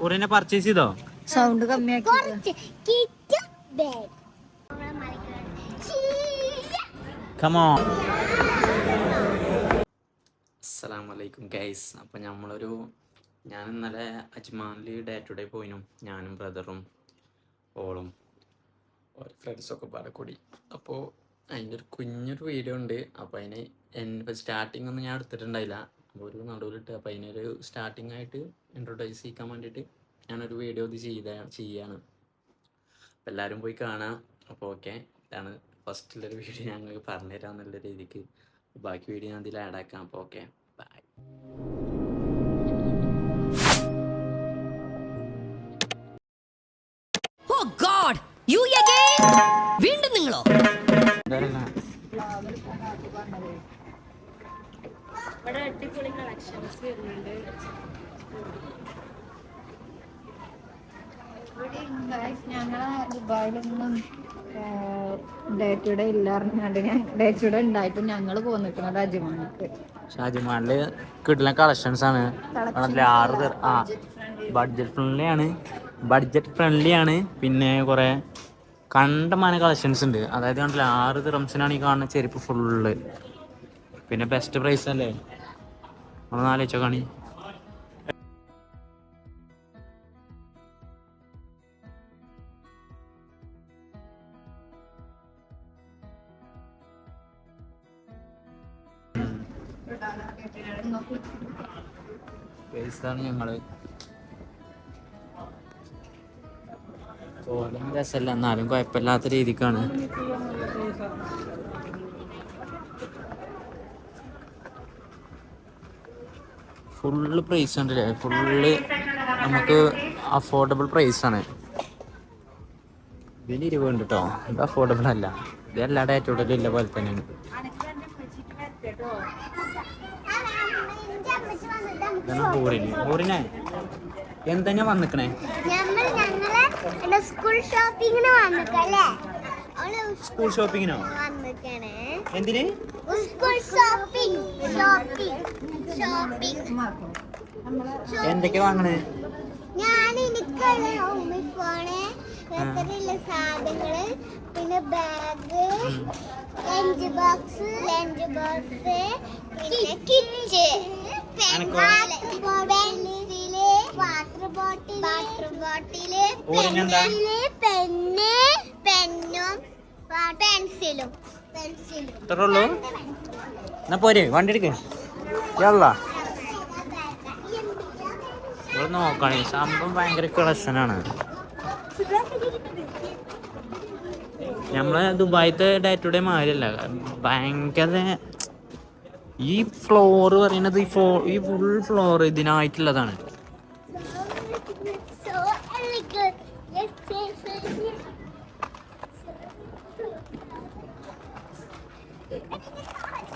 ഉറിനെ purchase ചെയ്തോ? Sound കമ്മിയാക്കി. അസ്സലാമലൈക്കും guys. അപ്പം ഞാൻ ഇന്നലെ അജ്മാനിൽ ഡേ ടു ഡേ പോയിനും. ഞാനും ബ്രദറും ഓളും ഫ്രണ്ട്സൊക്കെ പാടെ കൂടി. അപ്പോൾ അതിൻ്റെ ഒരു കുഞ്ഞൊരു വീഡിയോ ഉണ്ട്. അപ്പോൾ അതിന് സ്റ്റാർട്ടിങ് ഒന്നും ഞാൻ എടുത്തിട്ടുണ്ടായില്ല. അപ്പോൾ ഒരു നടുവിലിട്ട് അപ്പോൾ അതിനൊരു സ്റ്റാർട്ടിങ് ആയിട്ട് ഇൻട്രൊഡ്യൂസ് ചെയ്യാൻ വേണ്ടിയിട്ട് ഞാനൊരു വീഡിയോ ഇത് ചെയ്യാണ്. അപ്പോൾ എല്ലാവരും പോയി കാണാം. അപ്പോൾ ഓക്കെ, ഇതാണ് ഫസ്റ്റിലൊരു വീഡിയോ ഞങ്ങൾക്ക് പറഞ്ഞുതരാം എന്നുള്ള രീതിക്ക്. ബാക്കി വീഡിയോ ഞാൻ ഇതിൽ ആഡ് ആക്കാം. അപ്പോൾ okay, bye. Oh God! You again? വീണ്ടും നിങ്ങളോ? ഇവിടെ അടിപൊളി കളക്ഷൻസ് വരുന്നുണ്ട്. ഞങ്ങളെ ദുബായിലൊന്നും ഡേ ടു ഡേ ഇല്ലാറുണ്ട്. ഞാൻ ഡേ ടു ഡേ ഉണ്ടായിട്ട് ഞങ്ങൾ പോന്നിരിക്കുന്നത് അജ്മാനിക്ക്. അജ്മാനില് കിട്ടുന്ന കളക്ഷൻസ് ആണ്. ബഡ്ജറ്റ് ഫ്രണ്ട്ലി ആണ്. പിന്നെ കുറെ കണ്ടമാന കളക്ഷൻസ് ഉണ്ട്. അതായത് കണ്ടില്ല, 6 ദിർഹംസിനാണ് ഈ കാണുന്ന ചെരുപ്പ് ഫുള്ള്. പിന്നെ ബെസ്റ്റ് പ്രൈസ് അല്ലേ, ഒന്ന് ആലോചിച്ചോ കാണി. പൈസാണ് ഞങ്ങള് കോലം രസമല്ല, എന്നാലും കുഴപ്പമില്ലാത്ത രീതിക്കാണ്. ഫുള്ള് പ്രൈസ് ഉണ്ടല്ലേ, ഫുള്ള് നമുക്ക് അഫോർഡബിൾ പ്രൈസ് ആണ്. ഇതിന് 20 ഉണ്ട് കേട്ടോ. ഇത് അഫോർഡബിൾ അല്ല. ഇത് എല്ലാ ഡേറ്റോടും ഇല്ല പോലെ തന്നെയാണ്. ഊരിനെ എന്താ ഞാൻ വന്നിക്കണേ? സ്കൂൾ ഷോപ്പിങ്ങിനോ? എന്തിന്? എന്തൊക്കെ വാങ്ങണേ? ഞാൻ എനിക്കുള്ള ഫോണ്, സാധനങ്ങള്, പിന്നെ ബാഗ്, ലഞ്ച് ബോക്സ്, പിന്നെ കിച്ചൺ, വാട്ടർ ബോട്ടില്, പെന്നും പെൻസിലും. ഇത്രേ ഉള്ളൂ? എന്നാ പോരെ, വണ്ടി എടുക്ക്. ഇവിടെ നോക്കണേ, സംഭവം ഭയങ്കര കളക്ഷനാണ്. നമ്മളെ ദുബായിത്തെ ഡേ ടു ഡേ മാതിരിയല്ല, ഭയങ്കര. ഈ ഫ്ലോർ പറയുന്നത് ഈ ഫുൾ ഫ്ലോർ ഇതിനായിട്ടുള്ളതാണ്.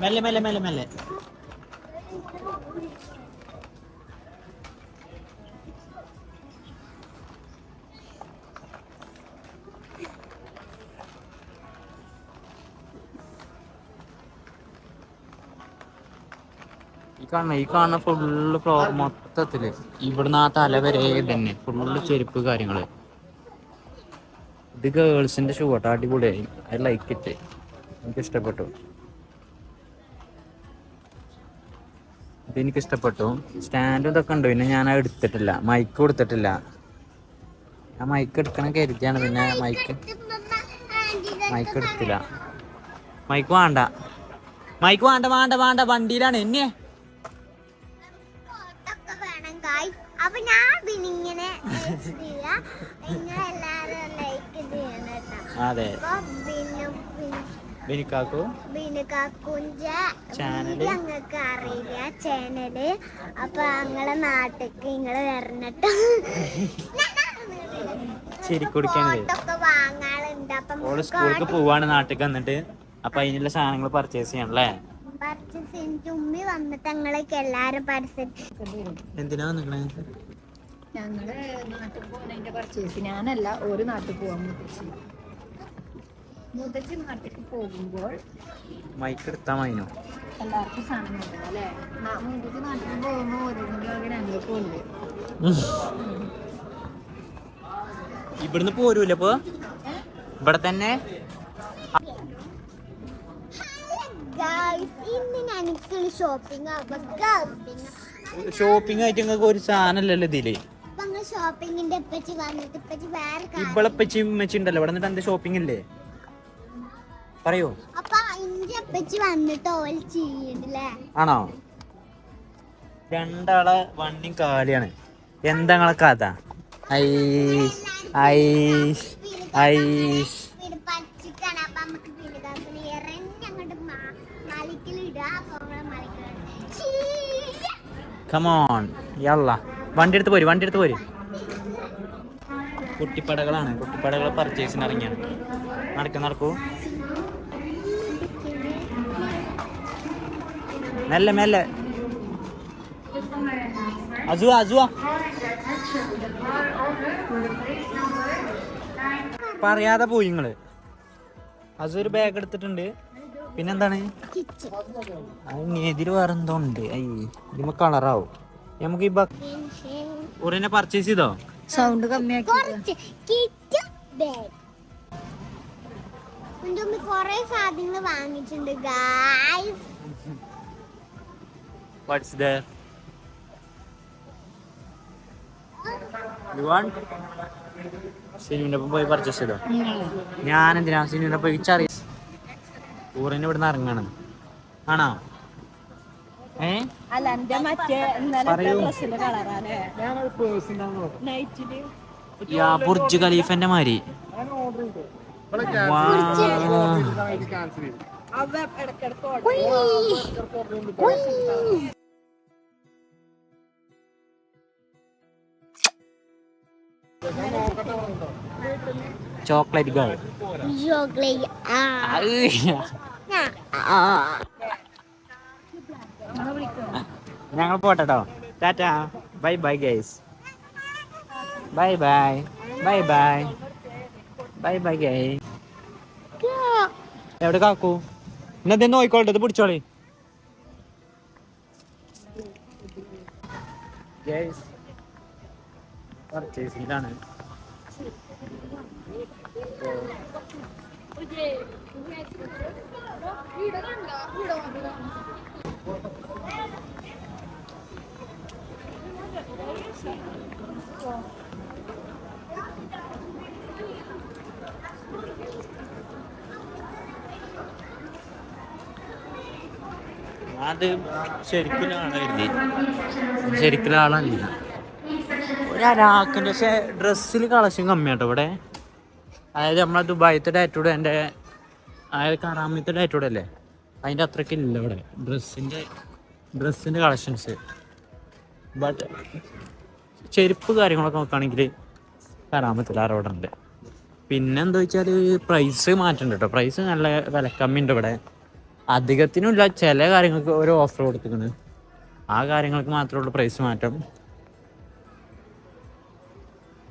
മെല്ലെ മെല്ലെ മെല്ലെ മെല്ലെ. ഈ കാണുന്ന ഫുള്ള് ഫ്ലോർ മൊത്തത്തില് ഇവിടുന്ന് ആ തല വരെ തന്നെ ഫുള്ള് ചെരുപ്പ് കാര്യങ്ങള്. ഇത് ഗേൾസിന്റെ ഷൂ ആട്ടോ, അടിപൊളിയായി. ഐ ലൈക്ക് ഇറ്റ്, എനിക്ക് ഇഷ്ടപ്പെട്ടു. ഇതെനിക്ക് ഇഷ്ടപ്പെട്ടു. സ്റ്റാൻഡും ഇതൊക്കെ ഉണ്ട്. പിന്നെ ഞാൻ എടുത്തിട്ടില്ല, മൈക്ക് കൊടുത്തിട്ടില്ല. ഞാൻ മൈക്ക് എടുക്കണം കരുതിയാണ്, പിന്നെ മൈക്ക് എടുത്തില്ല. മൈക്ക് വേണ്ട വേണ്ട വേണ്ട, വണ്ടിയിലാണ് എന്നെ. അപ്പൊ ഞാൻ പിന്നെ ഇങ്ങനെ അതെ ഞങ്ങൾക്ക് അറിയില്ല ചാനല്. അപ്പൊ ഞങ്ങളെ നാട്ടിക്ക് നിങ്ങള് വരണട്ടോ. വാങ്ങാറുണ്ട്. അപ്പൊ സ്കൂൾക്ക് പോവാണ് നാട്ടിൽ വന്നിട്ട്. അപ്പൊ അതിനുള്ള സാധനങ്ങൾ പർച്ചേസ് ചെയ്യണല്ലേ? ഉമ്മി വന്നിട്ട് ഞങ്ങളൊക്കെ എല്ലാരും എന്തിനാ നിങ്ങളെ? ഞങ്ങള് നാട്ടിൽ പോകുന്നതിന്റെ പർച്ചേസ്. ഞാനല്ല, ഒരു നാട്ടിൽ പോവാൻ മുത്തച്ഛി നാട്ടിൽ പോകുമ്പോൾ മൈക്ക് എടുത്താ മതിനോ? എല്ലാവർക്കും സാധനം കിട്ടും അല്ലേ? മൂന്നിക്ക് നാട്ടിൽ പോകുമ്പോൾ ഓരോന്നിൻ്റെ വകെ ഞങ്ങൾക്ക് ഉണ്ട്. ഇവിടുന്ന് പോരൂല ഇപ്പൊ ഇവിടെ തന്നെ. ഇന്ന് എനിക്ക് ഷോപ്പിംഗ് ഷോപ്പിംഗ് ആയിട്ട് നിങ്ങൾക്ക് ഒരു സാധനമല്ലല്ലോ ഇതില്. ഷോപ്പിങ്ങിന്റെ ഇപ്പച്ചി വന്നിട്ട് ഇപ്പച്ചി വേറെ ഇവിടെ ഇപ്പച്ചി ഉമ്മച്ചി ഉണ്ടല്ലോ ഇവിടെ നിന്നിട്ട് എന്താ ഷോപ്പിംഗ് ഇല്ലേ പറയൂ. അപ്പൊ ഇന്റെ ഇപ്പച്ചി വന്നിട്ട് ഓൾ ചെയ്യണ്ടല്ലേ? ആണോ? രണ്ടാളെ വണ്ടി കാലിയാണ്. എന്താ നിങ്ങളെ കഥ? ഐഷ് ഐഷ് ഐഷ് പച്ചിക്കാണ്. അപ്പൊ നമുക്ക് പിള്ളേർക്ക് ഇറങ്ങി അങ്ങോട്ട് മലിക്കലിടുക. കമോൺ യല്ല വണ്ടി എടുത്ത് പോര്, വണ്ടി എടുത്ത് പോര്. കുട്ടിപ്പടകളാണ്, കുട്ടിപ്പടകൾ പർച്ചേസിന് ഇറങ്ങിയാണ്. നടക്കൂ മെല്ലെ മെല്ലെ. അജുവ പറയാതെ പോയി നിങ്ങള്. അജു ഒരു ബാഗ് എടുത്തിട്ടുണ്ട്. പിന്നെന്താണ് എതിര് വേറെ എന്തോ ഉണ്ട്. ഇതിമ്മ കളറാവും. നമുക്ക് ഈ ഉടനെ പർച്ചേസ് ചെയ്തോ? സൗണ്ട് കമ്മിയാക്കി കൊറേ സാധനങ്ങൾ വാങ്ങിച്ചിട്ടുണ്ട് guys. What's there? You want? സിനുവിന്റെ ഒപ്പം പോയി പർച്ചേസ് ചെയ്തോ? ഞാൻ എന്തിനാ സിനുവിന്റെ ഒപ്പം വിളിച്ചറിയ ഊറിന് ഇവിടുന്ന് ഇറങ്ങാണ്. ആണോ? അല്ല എന്റെ മറ്റേ ഡ്രസ്സിന്റെ കളറാണ്. ബുർജ് ഖലീഫന്റെ മാതിരി. Chocolate girl. ഞങ്ങൾ പോട്ടോ. Tata bye bye guys. Bye bye bye bye bye bye guys. എവിടെ കാക്കൂ? ഇന്നത്തെ നോയിക്കോട്ടെ, ഇത് പിടിച്ചോളി. പർച്ചേസിലാണ്. അത് ശരിക്കും ആളല്ല ഒരാക്കിൻ്റെ. പക്ഷെ ഡ്രസ്സിൽ കളക്ഷൻ കമ്മിയാട്ടോ ഇവിടെ. അതായത് നമ്മളെ ദുബായത്തെ ഡാറ്റൂടെ എൻ്റെ അതായത് കറാമത്തെ ഡാറ്റൂടെ അല്ലേ, അതിൻ്റെ അത്രയ്ക്ക് ഇല്ല ഇവിടെ ഡ്രസ്സിൻ്റെ കളക്ഷൻസ്. ബട്ട് ചെരുപ്പ് കാര്യങ്ങളൊക്കെ നോക്കുകയാണെങ്കിൽ കറാമത്തിൽ അവിടെ ഉണ്ട്. പിന്നെ എന്താ വെച്ചാൽ പ്രൈസ് മാറ്റുന്നുണ്ട് കേട്ടോ. പ്രൈസ് നല്ല വിലക്കമ്മിയുണ്ട് ഇവിടെ. അധികത്തിനുമില്ല, ചില കാര്യങ്ങൾക്ക് ഓരോ ഓഫർ കൊടുത്തിരിക്കുന്നത്. ആ കാര്യങ്ങൾക്ക് മാത്രമേ ഉള്ളൂ പ്രൈസ് മാറ്റം.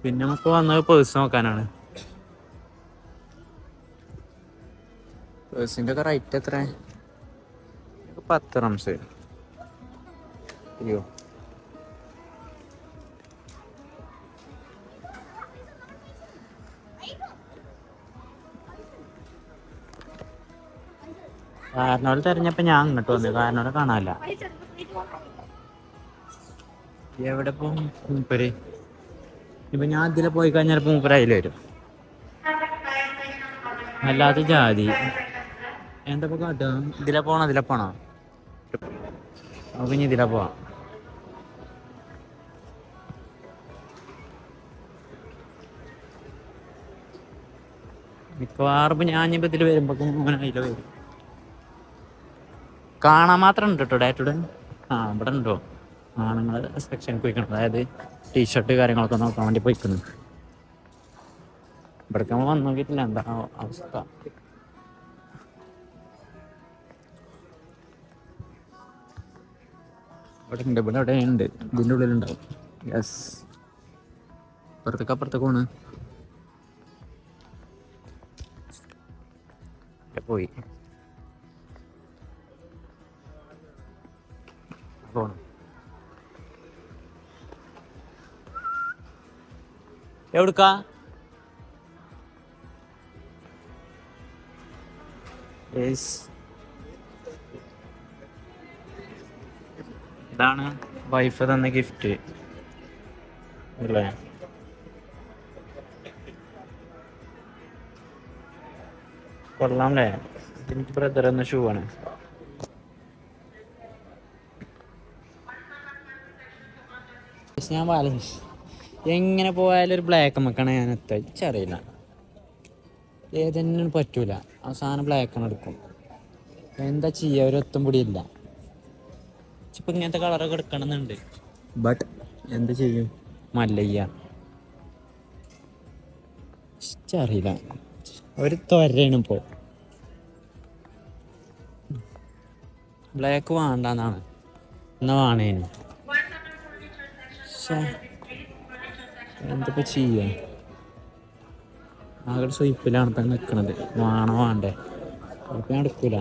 പിന്നെ നമുക്ക് വന്നത് പേഴ്സ് നോക്കാനാണ്. പേഴ്സിൻ്റെ ഒക്കെ റേറ്റ് എത്ര? 10 റംസ്. അയ്യോ കാരണവരെ തിരഞ്ഞപ്പോ ഞാൻ അങ്ങോട്ട് വന്നു. കാരണവരെ കാണാനില്ല. എവിടെ ഇപ്പം മൂപ്പര്? ഇപ്പൊ ഞാൻ ഇതിലെ പോയി കഴിഞ്ഞാൽ മൂപ്പര് അതിൽ വരും. അല്ലാത്ത ജാതി എന്താ കാട്ടുക? ഇതിലെ പോണോ നമുക്ക് ഇനി ഇതിലെ പോവാം. മിക്കവാറും ഞാനിപ്പോ ഇതിൽ വരുമ്പോ അങ്ങനെ അതിൽ വരും. കാണാൻ മാത്രം ഉണ്ട് കേട്ടോ ഡാറ്റുടെ. ഇവിടെ ഉണ്ടോ ആണുങ്ങൾ സെക്ഷൻ പോയിക്കണം. അതായത് ടീഷർട്ട് കാര്യങ്ങളൊക്കെ നോക്കാൻ വേണ്ടി പോയിക്കുന്നു. ഇവിടേക്ക് നമ്മൾ വന്നു നോക്കിയിട്ടില്ല എന്താ അവസ്ഥ. ഇവിടെ ഉണ്ട്, ഇവിടെ ഉണ്ട്, ഇതിൻ്റെ ഉള്ളിലുണ്ടാവും. യെസ്, അപ്പുറത്തേക്ക് പോണ് പോയി. പോണം. എവിടുക്കാ? ഇതാണ് വൈഫ് തന്ന ഗിഫ്റ്റ് അല്ലേ? കൊള്ളാം അല്ലേ? എനിക്ക് ബ്രദർ എന്ന ഷൂ ആണ്. ഞാൻ എങ്ങനെ പോയാലും ഒരു ബ്ലാക്ക് മക്കാണ് ഞാൻ എത്തിച്ചറിയില്ല. ഏതെന്നും പറ്റൂല. അവസാനം ബ്ലാക്കാണ് എടുക്കും. എന്താ ചെയ്യുക? ഒരു ഒത്തും പിടിയില്ല. ഇപ്പം ഇങ്ങനത്തെ കളറൊക്കെ എടുക്കണമെന്നുണ്ട്. ബട്ട് എന്ത് ചെയ്യും? മല്ലയ്യ അറിയില്ല. ഒരു ത്വരയാണ് ഇപ്പോൾ. ബ്ലാക്ക് വേണ്ടെന്നാണ്. എന്നാ വേണേനു. എന്തിപ്പോ ചെയ്യാ? ആകെ സ്വയിപ്പിലാണ് ഇപ്പം നിൽക്കണത്. വേണോ വേണ്ടേ? ഇപ്പം ഞാൻ എടുക്കൂല.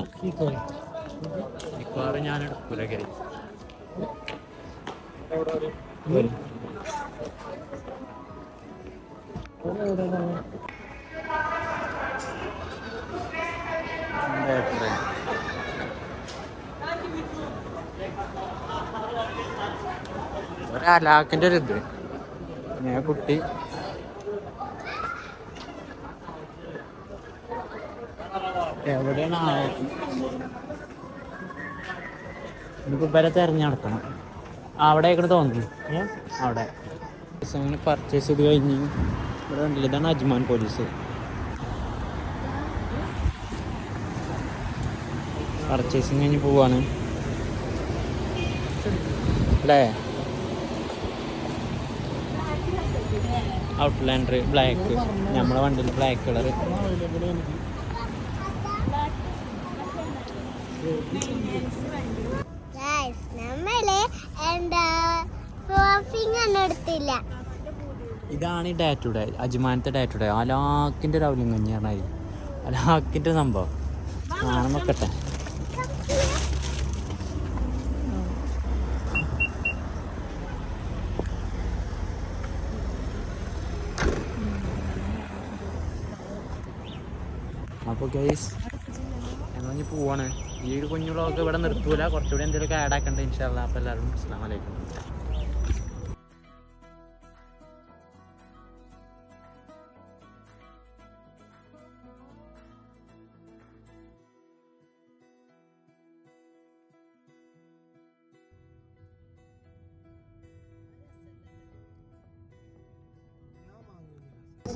മിക്കവാറും ഞാൻ എടുക്കൂല. കരി ഒരലാക്കിൻ്റെ ഒരു ഇത് ഞാൻ കുട്ടി എവിടെയാണ് എനിക്ക് ഇവരെ തിരഞ്ഞെടുക്കണം. അവിടേക്കാണ് തോന്നുന്നു. അവിടെ അങ്ങനെ പർച്ചേസ് ചെയ്ത് കഴിഞ്ഞ് ഇവിടെ ഉണ്ടല്ലോ. ഇതാണ് അജ്മാൻ പോലീസ്. പർച്ചേസിങ് കഴിഞ്ഞ് പോവാണ് അല്ലേ? ഔട്ട്ലാൻഡർ ബ്ലാക്ക്, നമ്മളെ വണ്ടിയിൽ ബ്ലാക്ക് കളർ. ഇതാണ് ഈ ഡേ ടു ഡേ, അജ്മാനത്തെ ഡേ ടു ഡേ. അലാക്കിൻ്റെ രാവിലെ കഞ്ഞി പറഞ്ഞാൽ അലാക്കിൻ്റെ സംഭവം സാധനം വെക്കട്ടെ. അപ്പോൾ ഗൈസ് എന്നാൽ ഇനി പോവാണ്. ഈ ഒരു കുഞ്ഞു വ്ളോഗ് ഇവിടെ നിർത്തൂല. കുറച്ചുകൂടി എന്തെങ്കിലുമൊക്കെ ആഡ് ആക്കണ്ടേ ഇൻഷാ അല്ലാഹ്. അപ്പോൾ എല്ലാവരും അസ്സലാമു അലൈക്കും.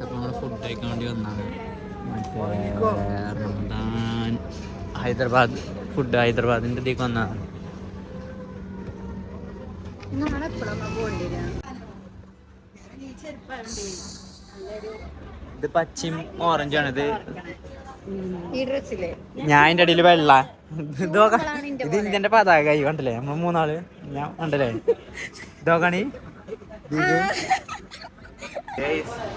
അപ്പോൾ നമ്മൾ ഫുഡ് കഴിക്കാൻ വേണ്ടി വന്നാണ്. റമദാൻ ഹൈദരാബാദ് ഫുഡ്, ഹൈദരാബാദിൻ്റെ ഇതിലേക്ക് വന്നതാണ്. ഇത് പച്ചയും ഓറഞ്ചാണ്. ഇത് ഞാൻ അതിൻ്റെ ഇടയിൽ വെള്ള. ഇത് ഇന്ത്യൻ്റെ പതാക കണ്ടല്ലേ? നമ്മൾ മൂന്നാള് ഞാൻ കണ്ടല്ലേ? ഇതൊക്കെയാണ്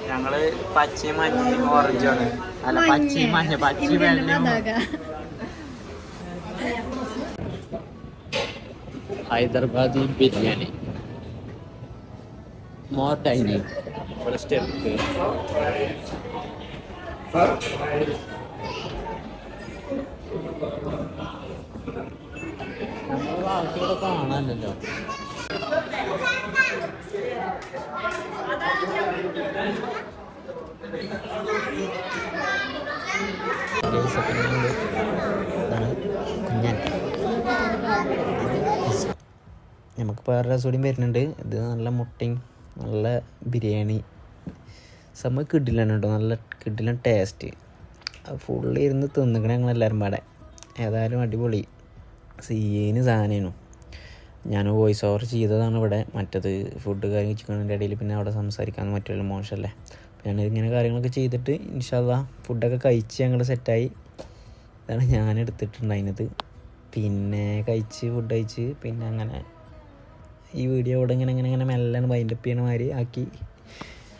ഞങ്ങള് പച്ചയും മഞ്ഞയും ഓറഞ്ചുമാണ്. അല്ല പച്ചയും മഞ്ഞ, പച്ചയും വെള്ളയും. Hyderabadi biryani more tiny. ഇവിടെ സ്റ്റെപ്പ് നമ്മൾ ബാക്കിയൊക്കെ കാണാനല്ലോ. നമുക്ക് വേറെ രസൂടിയും വരുന്നുണ്ട്. ഇത് നല്ല മുട്ടയും നല്ല ബിരിയാണി സംഭവം കിടിലാണ് കേട്ടോ. നല്ല കിടിലൻ ടേസ്റ്റ്. ഫുള്ള് ഇരുന്ന് തിന്നിക്കണ ഞങ്ങളെല്ലാവരും പാടെ. ഏതായാലും അടിപൊളി സീന് സാധനമായിരുന്നു. ഞാൻ വോയിസ് ഓവർ ചെയ്തതാണ് ഇവിടെ. മറ്റത് ഫുഡ് കാര്യം വെച്ചിരിക്കുന്നതിൻ്റെ ഇടയിൽ പിന്നെ അവിടെ സംസാരിക്കാൻ മറ്റുള്ള മോശമല്ലേ. അപ്പോൾ ഞാനിങ്ങനെ കാര്യങ്ങളൊക്കെ ചെയ്തിട്ട് ഇൻഷാ അല്ലാഹ് ഫുഡൊക്കെ കഴിച്ച് ഞങ്ങൾ സെറ്റായി. ഇതാണ് ഞാൻ എടുത്തിട്ടുണ്ടായിരുന്നത്. പിന്നെ ഫുഡ് കഴിച്ച് പിന്നെ അങ്ങനെ ഈ വീഡിയോ ഇവിടെ ഇങ്ങനെ മെല്ലാണ് വൈൻഡപ്പ് ചെയ്യണ മാതിരി ആക്കി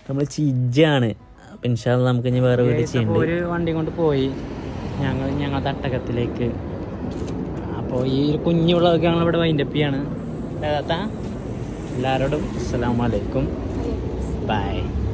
നമ്മൾ ചിജ്ജാണ്. അപ്പോൾ ഇൻഷാ അല്ലാഹ് നമുക്ക് ഇനി വേറെ വീഡിയോ ചെയ്യുന്നുണ്ട്. ഒരു വണ്ടി കൊണ്ട് പോയി ഞങ്ങൾ തട്ടകത്തിലേക്ക്. അപ്പോൾ ഈ ഒരു കുഞ്ഞുള്ളതൊക്കെ ഞങ്ങളിവിടെ വൈൻഡപ്പ് ചെയ്യാണ്. എല്ലാവരോടും അസ്സലാമു അലൈക്കും. ബൈ.